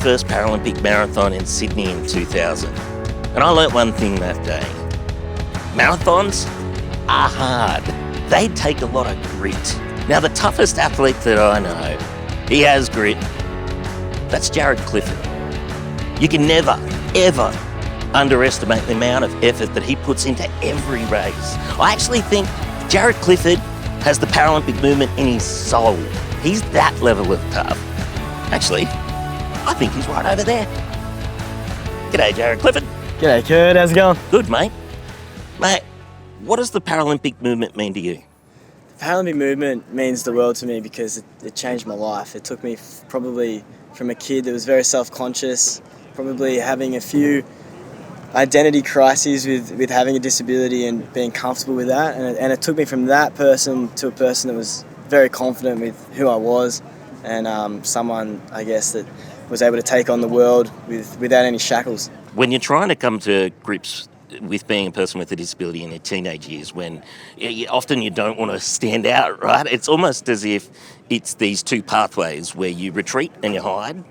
first Paralympic marathon in Sydney in 2000. And I learnt one thing that day. Marathons are hard. They take a lot of grit. Now, the toughest athlete that I know, he has grit. That's Jaryd Clifford. You can never, ever underestimate the amount of effort that he puts into every race. I actually think Jaryd Clifford has the Paralympic movement in his soul. He's that level of tough. Actually, I think he's right over there. G'day, Jaryd Clifford. G'day, Kurt. How's it going? Good, mate. Mate, what does the Paralympic movement mean to you? The Paralympic movement means the world to me because it changed my life. It took me probably from a kid that was very self-conscious, probably having a few identity crises with having a disability and being comfortable with that. And it took me from that person to a person that was very confident with who I was and someone, I guess, that was able to take on the world without any shackles. When you're trying to come to grips with being a person with a disability in your teenage years, when often you don't want to stand out, right? It's almost as if it's these two pathways where you retreat and you hide,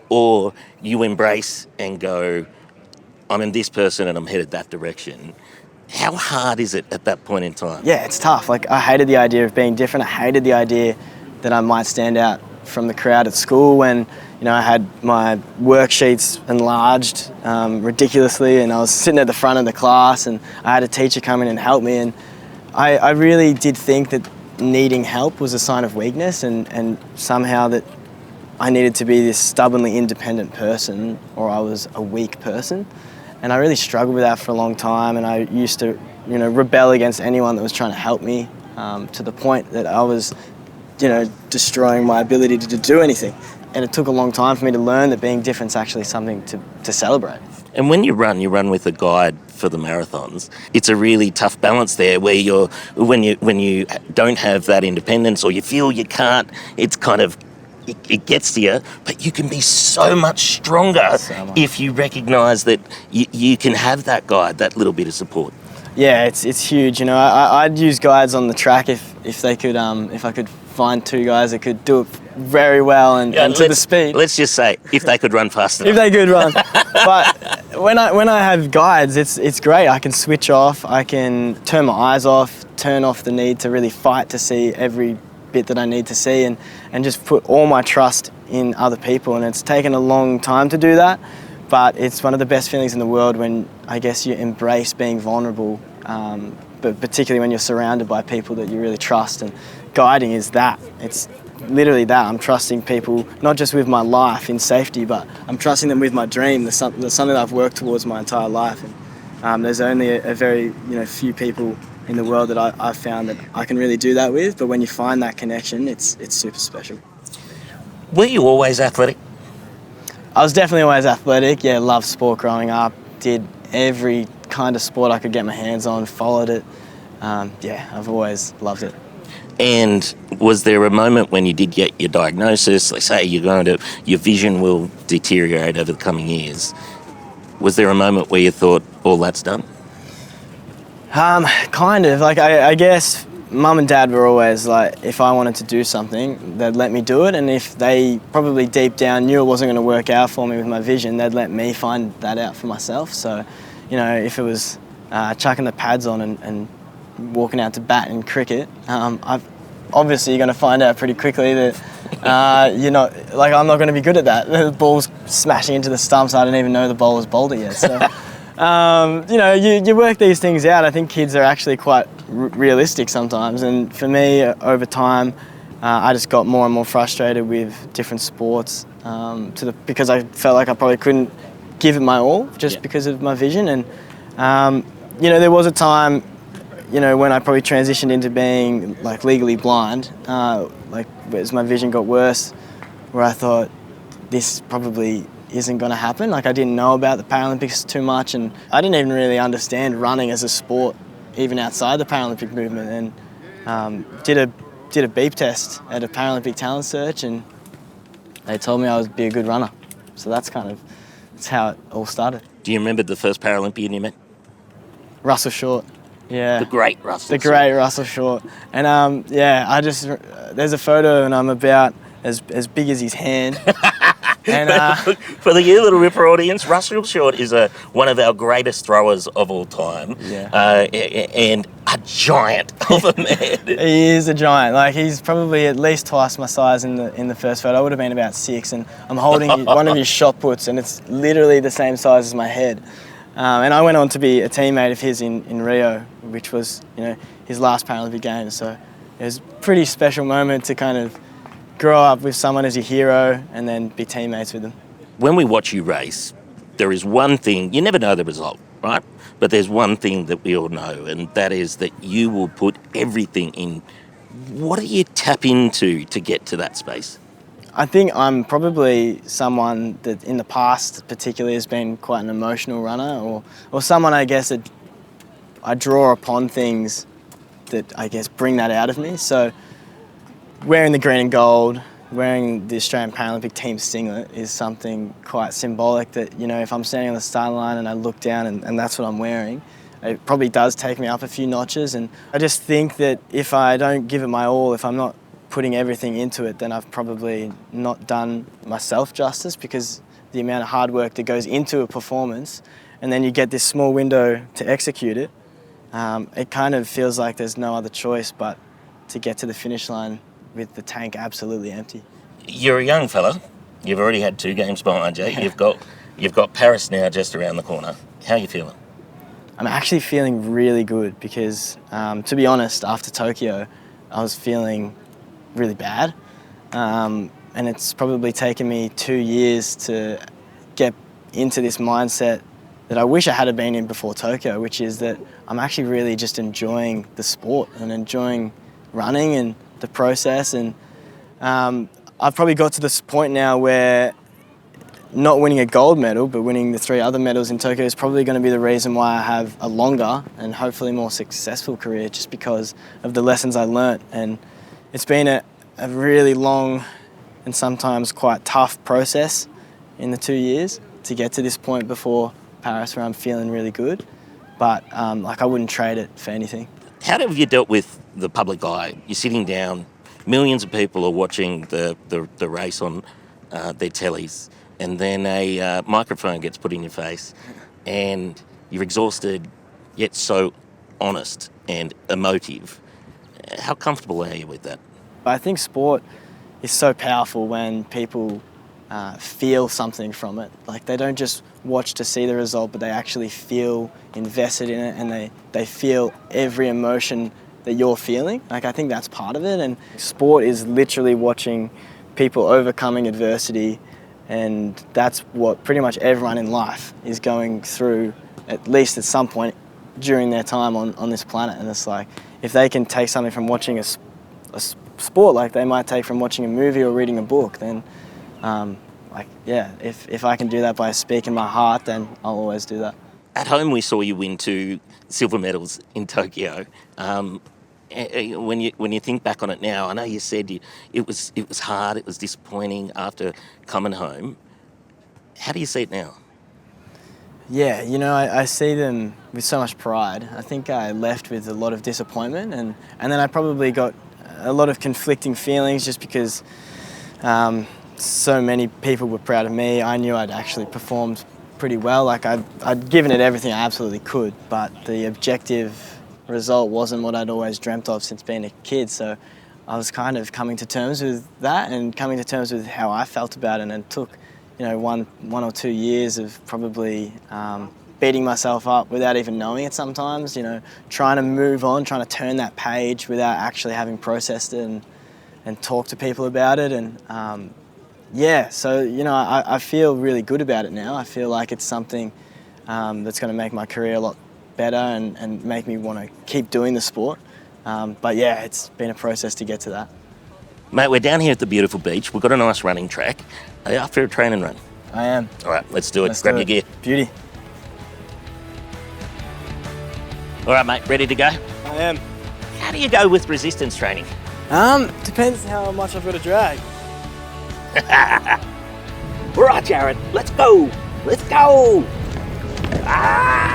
or you embrace and go, I'm this person and I'm headed that direction. How hard is it at that point in time? Yeah, it's tough. Like, I hated the idea of being different. I hated the idea that I might stand out from the crowd at school when, I had my worksheets enlarged ridiculously, and I was sitting at the front of the class and I had a teacher come in and help me, and I really did think that needing help was a sign of weakness and somehow that I needed to be this stubbornly independent person or I was a weak person. And I really struggled with that for a long time, and I used to rebel against anyone that was trying to help me to the point that I was destroying my ability to do anything. And it took a long time for me to learn that being different is actually something to celebrate. And when you run with a guide for the marathons. It's a really tough balance there where when you don't have that independence or you feel you can't, it's kind of, it gets to you, but you can be so much stronger if you recognise that you can have that guide, that little bit of support. Yeah, it's huge. I'd use guides on the track if they could, if I could find two guys that could do it very well and to the speed. Let's just say if they could run fast enough. If they could run. But when I have guides, it's great. I can switch off. I can turn my eyes off, turn off the need to really fight to see every bit that I need to see, and just put all my trust in other people. And it's taken a long time to do that, but it's one of the best feelings in the world when I guess you embrace being vulnerable, but particularly when you're surrounded by people that you really trust. And guiding is that. It's literally that. I'm trusting people, not just with my life in safety, but I'm trusting them with my dream. There's something that I've worked towards my entire life. And there's only a very few people in the world that I've found that I can really do that with. But when you find that connection, it's super special. Were you always athletic? I was definitely always athletic. Yeah, loved sport growing up. Did every kind of sport I could get my hands on, followed it. I've always loved it. And was there a moment when you did get your diagnosis, let's say your vision will deteriorate over the coming years, was there a moment where you thought, all that's done? Kind of. Like, I guess Mum and Dad were always like, if I wanted to do something, they'd let me do it, and if they probably deep down knew it wasn't going to work out for me with my vision, they'd let me find that out for myself. So, if it was chucking the pads on and walking out to bat in cricket, obviously you're going to find out pretty quickly that I'm not going to be good at that. The ball's smashing into the stumps. I didn't even know the ball was bowled it yet. So, you work these things out. I think kids are actually quite realistic sometimes, and for me, over time, I just got more and more frustrated with different sports because I felt like I probably couldn't give it my all just because of my vision. And there was a time when I probably transitioned into being like legally blind, as my vision got worse, where I thought this probably isn't going to happen. Like, I didn't know about the Paralympics too much, and I didn't even really understand running as a sport, even outside the Paralympic movement. And did a beep test at a Paralympic talent search, and they told me I would be a good runner. So that's how it all started. Do you remember the first Paralympian you met? Russell Short. Yeah. The great Russell. The great Russell Short. And there's a photo and I'm about as big as his hand. And For the You Little Ripper audience, Russell Short is one of our greatest throwers of all time, and a giant of a man. He is a giant. Like, he's probably at least twice my size in the first photo. I would have been about 6, and I'm holding one of his shot puts, and it's literally the same size as my head. And I went on to be a teammate of his in Rio, which was, his last Paralympic Games. So it was a pretty special moment to kind of grow up with someone as your hero and then be teammates with them. When we watch you race, there is one thing, you never know the result, right? But there's one thing that we all know, and that is that you will put everything in. What do you tap into to get to that space? I think I'm probably someone that in the past particularly has been quite an emotional runner, or someone, I guess, that I draw upon things that, I guess, bring that out of me. So wearing the green and gold, wearing the Australian Paralympic team singlet is something quite symbolic that, if I'm standing on the start line and I look down and that's what I'm wearing, it probably does take me up a few notches. And I just think that if I don't give it my all, if I'm not putting everything into it, then I've probably not done myself justice, because the amount of hard work that goes into a performance, and then you get this small window to execute it, it kind of feels like there's no other choice but to get to the finish line with the tank absolutely empty. You're a young fella. You've already had 2 games behind you. You've got Paris now just around the corner. How are you feeling? I'm actually feeling really good because, to be honest, after Tokyo, I was feeling really bad. And it's probably taken me 2 years to get into this mindset that I wish I had been in before Tokyo, which is that I'm actually really just enjoying the sport and enjoying running and the process. And I've probably got to this point now where not winning a gold medal, but winning the 3 other medals in Tokyo is probably going to be the reason why I have a longer and hopefully more successful career, just because of the lessons I learnt. And it's been a really long and sometimes quite tough process in the 2 years to get to this point before Paris where I'm feeling really good. But I wouldn't trade it for anything. How have you dealt with the public eye? You're sitting down, millions of people are watching the race on their tellies, and then a microphone gets put in your face and you're exhausted yet so honest and emotive. How comfortable are you with that? I think sport is so powerful when people feel something from it. Like, they don't just watch to see the result, but they actually feel invested in it, and they feel every emotion that you're feeling. Like, I think that's part of it. And sport is literally watching people overcoming adversity, and that's what pretty much everyone in life is going through, at least at some point during their time on this planet. And it's like, if they can take something from watching a sport like they might take from watching a movie or reading a book, then if I can do that by speaking my heart, then I'll always do that. At home, we saw you win 2 silver medals in Tokyo. When you think back on it now, I know you said it was hard, it was disappointing after coming home. How do you see it now? Yeah, I see them with so much pride. I think I left with a lot of disappointment, and then I probably got a lot of conflicting feelings just because so many people were proud of me. I knew I'd actually performed pretty well. Like, I'd given it everything I absolutely could, but the objective result wasn't what I'd always dreamt of since being a kid. So I was kind of coming to terms with that and coming to terms with how I felt about it, and it took, one or 2 years of probably beating myself up without even knowing it sometimes, trying to move on, trying to turn that page without actually having processed it and talk to people about it. And I feel really good about it now. I feel like it's something that's going to make my career a lot better and make me want to keep doing the sport. It's been a process to get to that. Mate, we're down here at the beautiful beach. We've got a nice running track. Are you after a training run? I am. All right, let's do it. Grab your gear. Beauty. All right, mate, ready to go? I am. How do you go with resistance training? Depends how much I've got to drag. All right, Jaryd, let's go. Let's go. Ah!